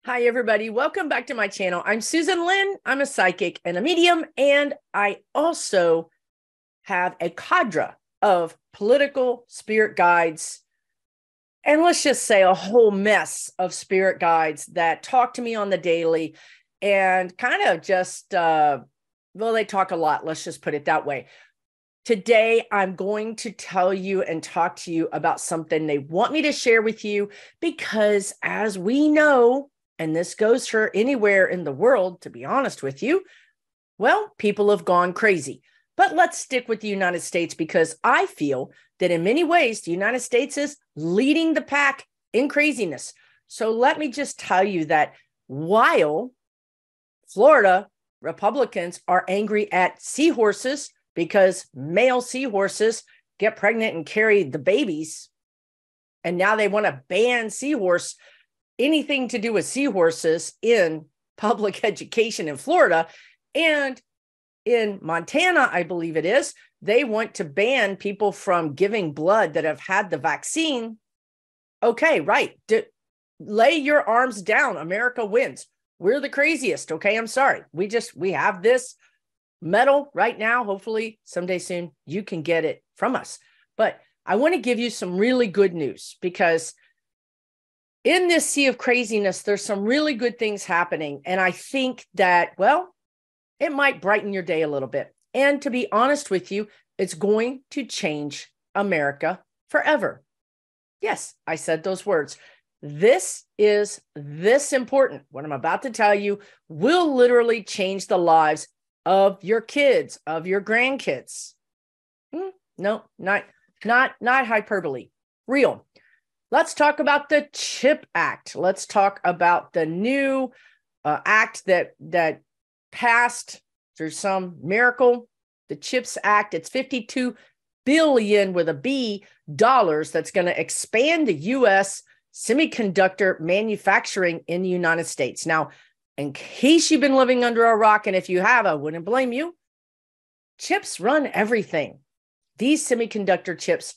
Hi, everybody. Welcome back to my channel. I'm Susan Lynn. I'm a psychic and a medium, and I also have a cadre of political spirit guides, and let's just say a whole mess of spirit guides that talk to me on the daily and kind of just, they talk a lot. Let's just put it that way. Today, I'm going to tell you and talk to you about something they want me to share with you because, as we know, and this goes for anywhere in the world, to be honest with you, well, people have gone crazy. But let's stick with the United States because I feel that in many ways, the United States is leading the pack in craziness. So let me just tell you that while Florida Republicans are angry at seahorses because male seahorses get pregnant and carry the babies, and now they want to ban anything to do with seahorses in public education in Florida. And in Montana, I believe it is, they want to ban people from giving blood that have had the vaccine. Okay, right. Lay your arms down. America wins. We're the craziest. Okay, I'm sorry. We have this medal right now. Hopefully someday soon you can get it from us. But I want to give you some really good news because in this sea of craziness, there's some really good things happening. And I think that, well, it might brighten your day a little bit. And to be honest with you, it's going to change America forever. Yes, I said those words. This is this important. What I'm about to tell you will literally change the lives of your kids, of your grandkids. No, not hyperbole. Real. Let's talk about the CHIP Act. Let's talk about the new act that passed through some miracle. The CHIPS Act. It's $52 billion with a B dollars that's going to expand the U.S. semiconductor manufacturing in the United States. Now, in case you've been living under a rock, and if you have, I wouldn't blame you, chips run everything. These semiconductor chips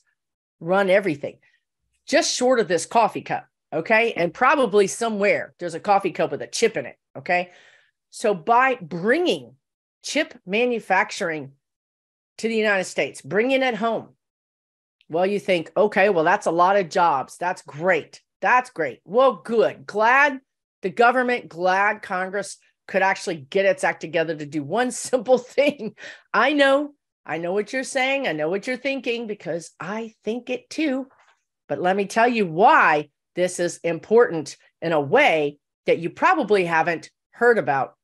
run everything. Just short of this coffee cup, okay? And probably somewhere there's a coffee cup with a chip in it, okay? So by bringing chip manufacturing to the United States, bringing it home, well, you think, okay, well, that's a lot of jobs. That's great. That's great. Well, good. Glad the government, glad Congress could actually get its act together to do one simple thing. I know what you're saying. I know what you're thinking because I think it too. But let me tell you why this is important in a way that you probably haven't heard about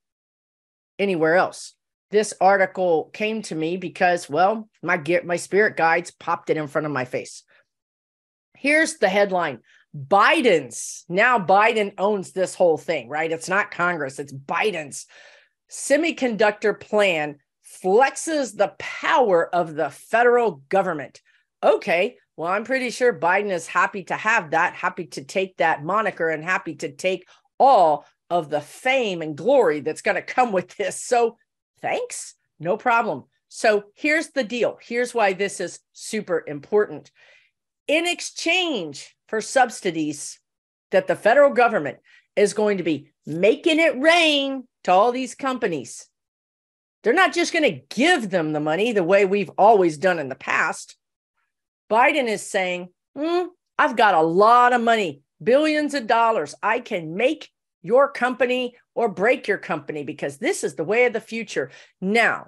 anywhere else. This article came to me because, well, my spirit guides popped it in front of my face. Here's the headline. Now Biden owns this whole thing, right? It's not Congress, it's Biden's semiconductor plan flexes the power of the federal government. Okay. Well, I'm pretty sure Biden is happy to have that, happy to take that moniker, and happy to take all of the fame and glory that's going to come with this. So thanks, no problem. So here's the deal. Here's why this is super important. In exchange for subsidies that the federal government is going to be making it rain to all these companies, they're not just going to give them the money the way we've always done in the past. Biden is saying, I've got a lot of money, billions of dollars. I can make your company or break your company because this is the way of the future. Now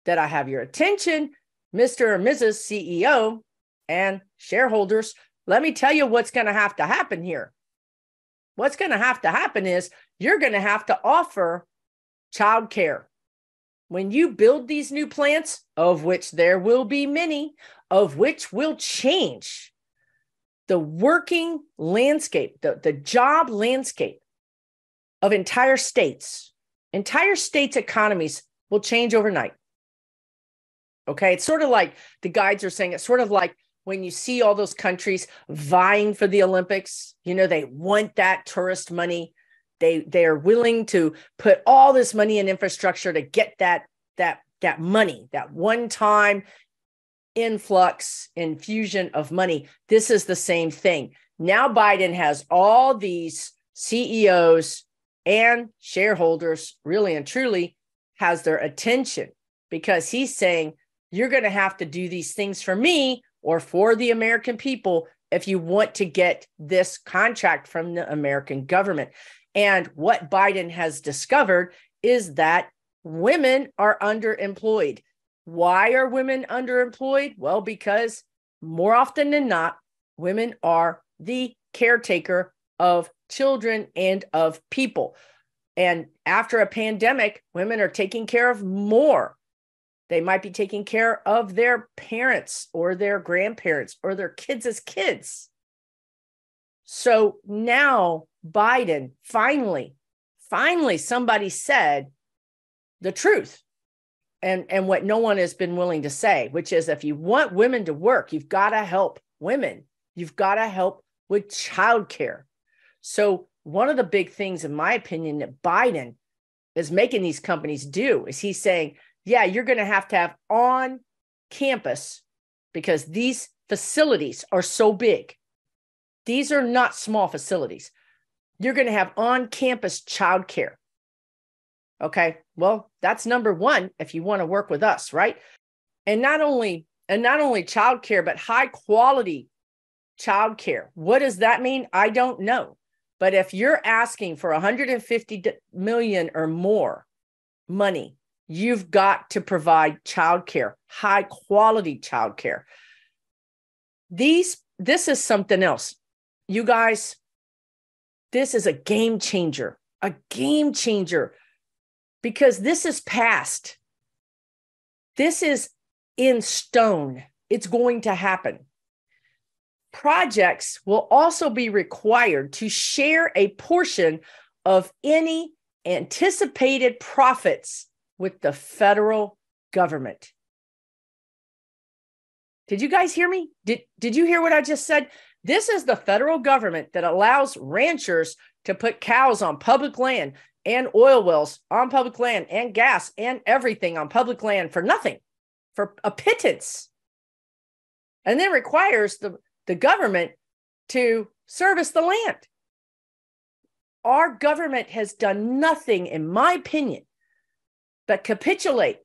that I have your attention, Mr. or Mrs. CEO and shareholders, let me tell you what's going to have to happen here. What's going to have to happen is you're going to have to offer childcare. When you build these new plants, of which there will be many, of which will change the working landscape, the job landscape of entire states economies will change overnight. Okay. It's sort of like the guides are saying, it's sort of like when you see all those countries vying for the Olympics, they want that tourist money. They are willing to put all this money in infrastructure to get that money, that one-time infusion of money. This is the same thing. Now Biden has all these CEOs and shareholders really and truly has their attention, because he's saying, you're going to have to do these things for me or for the American people if you want to get this contract from the American government. And what Biden has discovered is that women are underemployed. Why are women underemployed? Well, because more often than not, women are the caretaker of children and of people. And after a pandemic, women are taking care of more. They might be taking care of their parents or their grandparents or their kids as kids. So now Biden, finally, somebody said the truth. And what no one has been willing to say, which is, if you want women to work, you've got to help women. You've got to help with childcare. So one of the big things, in my opinion, that Biden is making these companies do is he's saying, yeah, you're going to have on campus, because these facilities are so big. These are not small facilities. You're going to have on campus childcare. Okay, well, that's number one if you want to work with us, right? And not only childcare, but high quality childcare. What does that mean? I don't know. But if you're asking for 150 million or more money, you've got to provide childcare, high quality childcare. This is something else. You guys, this is a game changer, because this is past. This is in stone. It's going to happen. Projects will also be required to share a portion of any anticipated profits with the federal government. Did you guys hear me? Did you hear what I just said? This is the federal government that allows ranchers to put cows on public land and oil wells on public land and gas and everything on public land for nothing, for a pittance, and then requires the government to service the land. Our government has done nothing, in my opinion, but capitulate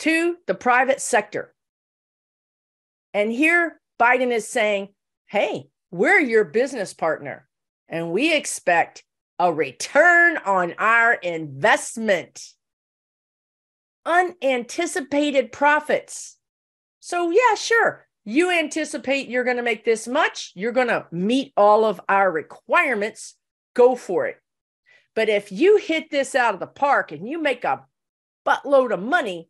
to the private sector. And here Biden is saying, hey, we're your business partner, and we expect a return on our investment. Unanticipated profits. So yeah, sure. You anticipate you're going to make this much. You're going to meet all of our requirements. Go for it. But if you hit this out of the park and you make a buttload of money,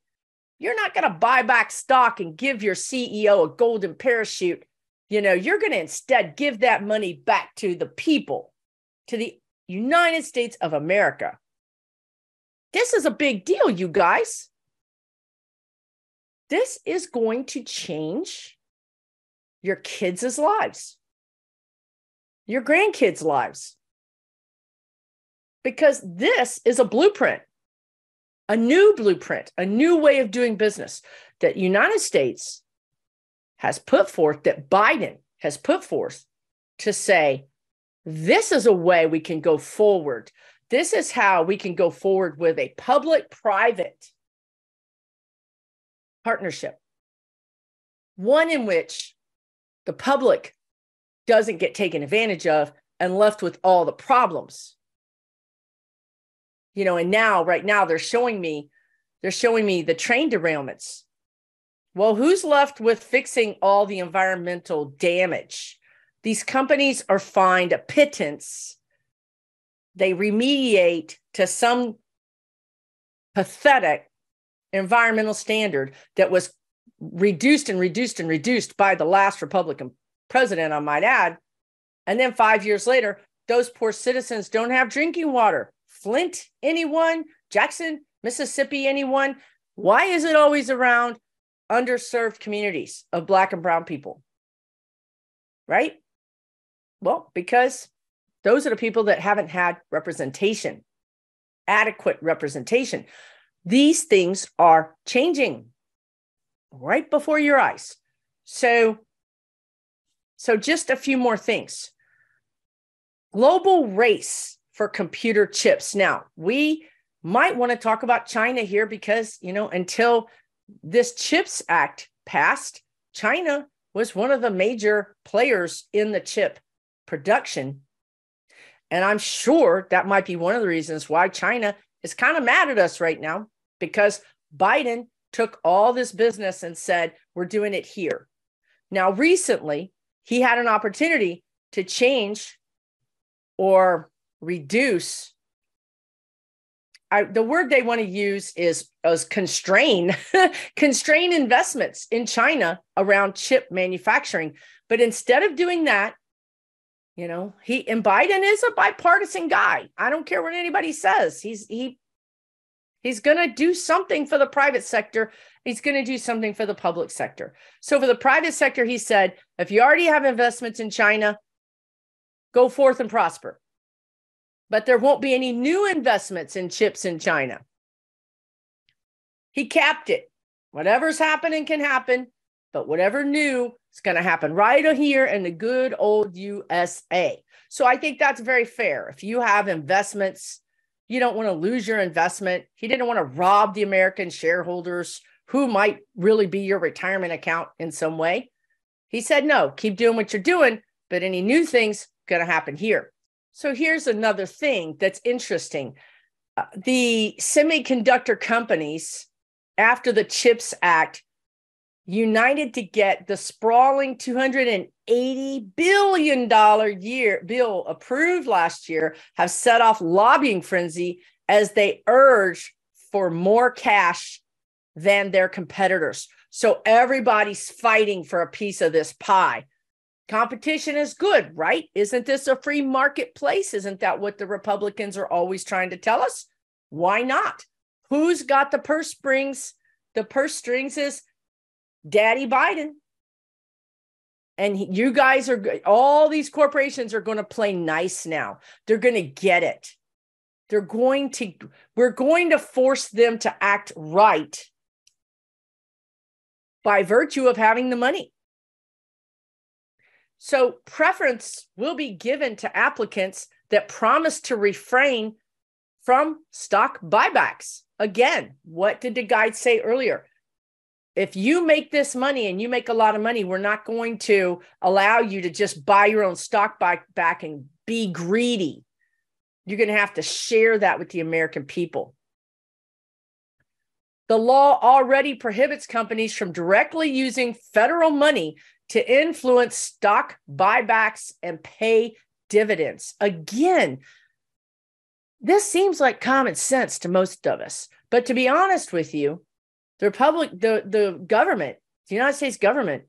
you're not going to buy back stock and give your CEO a golden parachute. You're going to instead give that money back to the people, to the United States of America. This is a big deal, you guys. This is going to change your kids' lives, your grandkids' lives, because this is a blueprint, a new blueprint, a new way of doing business that United States has put forth, that Biden has put forth to say, this is a way we can go forward. This is how we can go forward with a public-private partnership, one in which the public doesn't get taken advantage of and left with all the problems. And right now they're showing me the train derailments. Well, who's left with fixing all the environmental damage? These companies are fined a pittance. They remediate to some pathetic environmental standard that was reduced by the last Republican president, I might add. And then 5 years later, those poor citizens don't have drinking water. Flint, anyone? Jackson, Mississippi, anyone? Why is it always around underserved communities of Black and brown people? Right? Well, because those are the people that haven't had representation, adequate representation. These things are changing right before your eyes. So just a few more things. Global race for computer chips. Now, we might want to talk about China here because, until this CHIPS Act passed, China was one of the major players in the chip production. And I'm sure that might be one of the reasons why China is kind of mad at us right now, because Biden took all this business and said, we're doing it here. Now, recently, he had an opportunity to change or reduce. The word they want to use is constrain, constrain investments in China around chip manufacturing. But instead of doing that, Biden is a bipartisan guy. I don't care what anybody says. He's going to do something for the private sector. He's going to do something for the public sector. So for the private sector, he said, if you already have investments in China, go forth and prosper. But there won't be any new investments in chips in China. He capped it. Whatever's happening can happen, but whatever new is going to happen right here in the good old USA. So I think that's very fair. If you have investments, you don't want to lose your investment. He didn't want to rob the American shareholders who might really be your retirement account in some way. He said, no, keep doing what you're doing, but any new things going to happen here. So here's another thing that's interesting. The semiconductor companies, after the CHIPS Act, united to get the sprawling $280 billion bill approved last year, have set off lobbying frenzy as they urge for more cash than their competitors. So everybody's fighting for a piece of this pie. Competition is good, right? Isn't this a free marketplace? Isn't that what the Republicans are always trying to tell us? Why not? Who's got the purse strings? The purse strings is Daddy Biden. And you guys all these corporations are going to play nice now. They're going to get it. We're going to force them to act right by virtue of having the money. So preference will be given to applicants that promise to refrain from stock buybacks. Again, what did the guide say earlier? If you make this money and you make a lot of money, we're not going to allow you to just buy your own stock back and be greedy. You're going to have to share that with the American people. The law already prohibits companies from directly using federal money to influence stock buybacks and pay dividends. Again, this seems like common sense to most of us. But to be honest with you, the government, the United States government,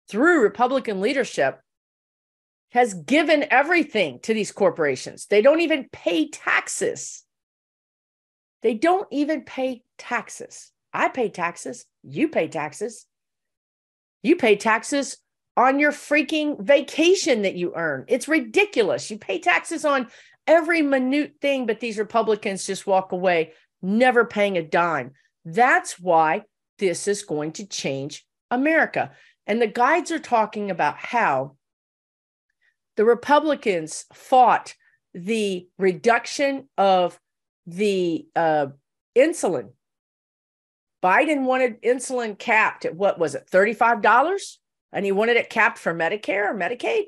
through Republican leadership, has given everything to these corporations. They don't even pay taxes. They don't even pay taxes. I pay taxes. You pay taxes. You pay taxes on your freaking vacation that you earn. It's ridiculous. You pay taxes on every minute thing, but these Republicans just walk away, never paying a dime. That's why this is going to change America. And the guides are talking about how the Republicans fought the reduction of the insulin. Biden wanted insulin capped at, what was it, $35? And he wanted it capped for Medicare or Medicaid.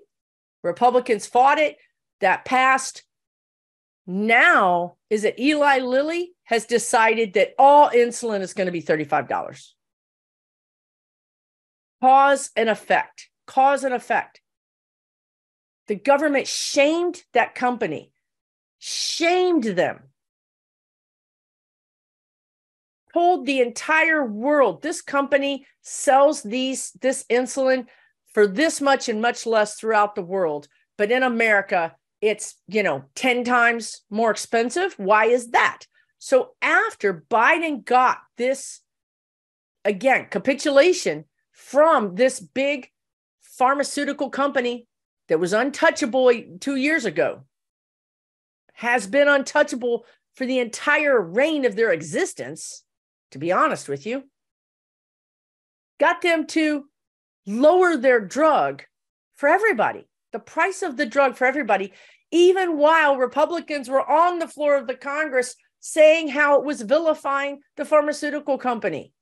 Republicans fought it. That passed. Now, is it Eli Lilly has decided that all insulin is going to be $35. Cause and effect. Cause and effect. The government shamed that company. Shamed them. Told the entire world, this company sells this insulin for this much and much less throughout the world. But in America, it's, 10 times more expensive. Why is that? So after Biden got this, again, capitulation from this big pharmaceutical company that was untouchable 2 years ago, has been untouchable for the entire reign of their existence, to be honest with you, got them to lower their drug for everybody. The price of the drug for everybody even while Republicans were on the floor of the Congress saying how it was vilifying the pharmaceutical company.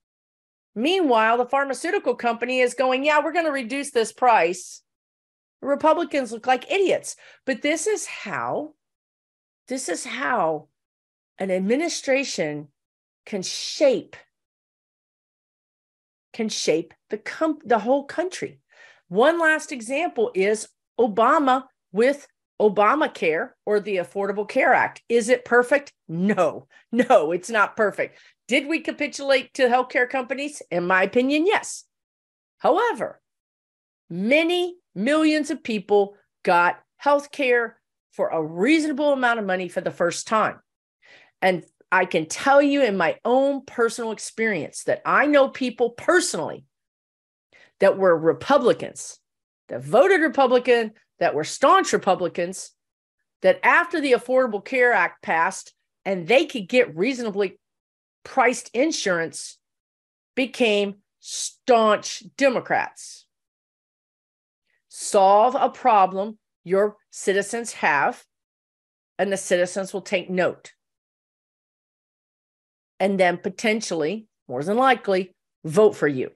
Meanwhile, the pharmaceutical company is going, yeah, we're going to reduce this price. The Republicans look like idiots. But this is how an administration can shape the whole country. One last example is Obama with Obamacare or the Affordable Care Act. Is it perfect? No, it's not perfect. Did we capitulate to healthcare companies? In my opinion, yes. However, many millions of people got healthcare for a reasonable amount of money for the first time. And I can tell you in my own personal experience that I know people personally that were Republicans, that voted Republican, that were staunch Republicans, that after the Affordable Care Act passed and they could get reasonably priced insurance, became staunch Democrats. Solve a problem your citizens have, and the citizens will take note. And then potentially, more than likely, vote for you.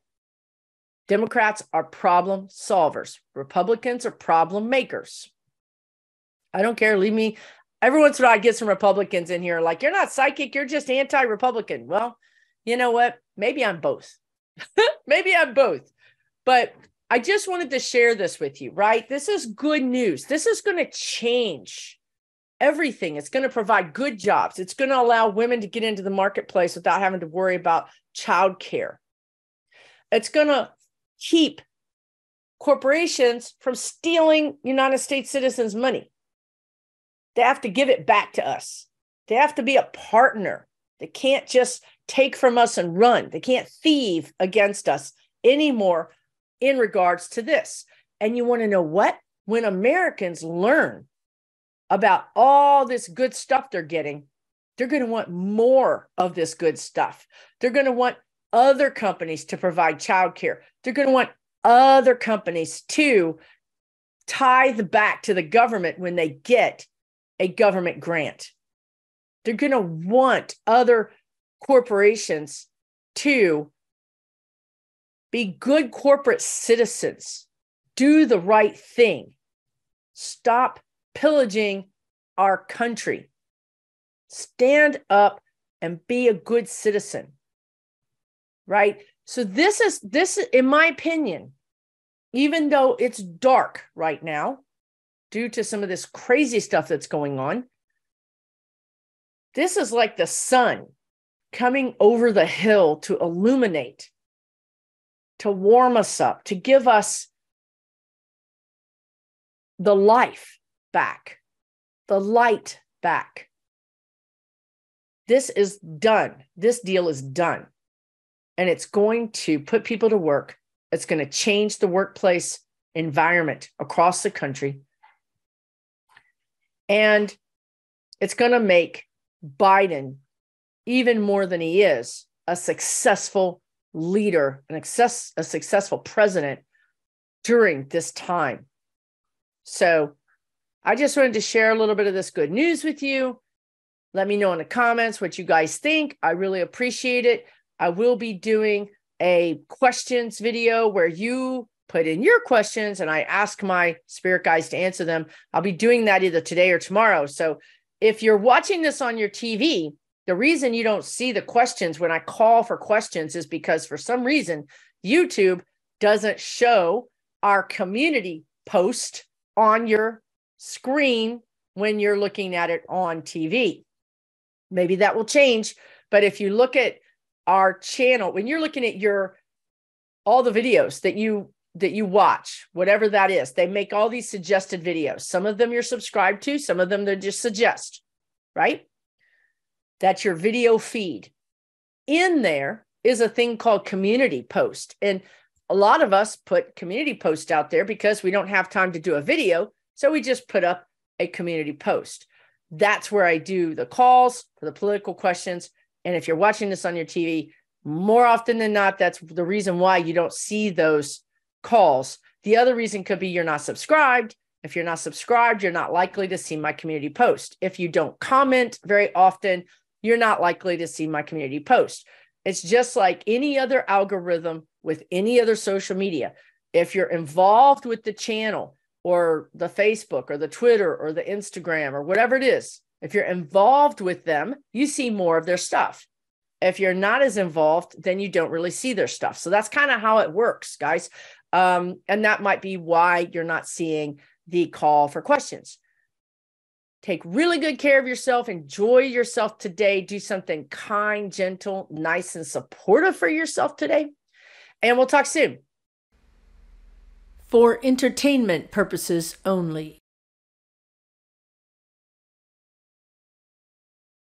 Democrats are problem solvers. Republicans are problem makers. I don't care. Leave me. Every once in a while, I get some Republicans in here like, you're not psychic. You're just anti-Republican. Well, you know what? Maybe I'm both. Maybe I'm both. But I just wanted to share this with you, right? This is good news. This is going to change everything. It's going to provide good jobs. It's going to allow women to get into the marketplace without having to worry about childcare. It's going to keep corporations from stealing United States citizens' money. They have to give it back to us. They have to be a partner. They can't just take from us and run. They can't thieve against us anymore in regards to this. And you want to know what? When Americans learn about all this good stuff they're getting, they're going to want more of this good stuff. They're going to want other companies to provide childcare. They're going to want other companies to tithe back to the government when they get a government grant. They're going to want other corporations to be good corporate citizens. Do the right thing. Stop pillaging our country. Stand up and be a good citizen. Right? So this is, in my opinion, even though it's dark right now, due to some of this crazy stuff that's going on, this is like the sun coming over the hill to illuminate, to warm us up, to give us the life back, the light back. This is done. This deal is done. And it's going to put people to work. It's going to change the workplace environment across the country. And it's going to make Biden, even more than he is, a successful leader, a successful president during this time. So I just wanted to share a little bit of this good news with you. Let me know in the comments what you guys think. I really appreciate it. I will be doing a questions video where you put in your questions and I ask my spirit guides to answer them. I'll be doing that either today or tomorrow. So if you're watching this on your TV, the reason you don't see the questions when I call for questions is because for some reason, YouTube doesn't show our community post on your screen when you're looking at it on TV. Maybe that will change. But if you look at our channel, when you're looking at all the videos that you watch, whatever that is, they make all these suggested videos. Some of them you're subscribed to, some of them they just suggest, right? That's your video feed. In there is a thing called community post. And a lot of us put community posts out there because we don't have time to do a video. So we just put up a community post. That's where I do the calls for the political questions. And if you're watching this on your TV, more often than not, that's the reason why you don't see those calls. The other reason could be you're not subscribed If you're not subscribed, you're not likely to see my community post. If you don't comment very often, you're not likely to see my community post. It's just like any other algorithm with any other social media. If you're involved with the channel or the Facebook or the Twitter or the Instagram or whatever it is, if you're involved with them, you see more of their stuff. If you're not as involved, then you don't really see their stuff. So that's kind of how it works, guys. And that might be why you're not seeing the call for questions. Take really good care of yourself. Enjoy yourself today. Do something kind, gentle, nice, and supportive for yourself today. And we'll talk soon. For entertainment purposes only.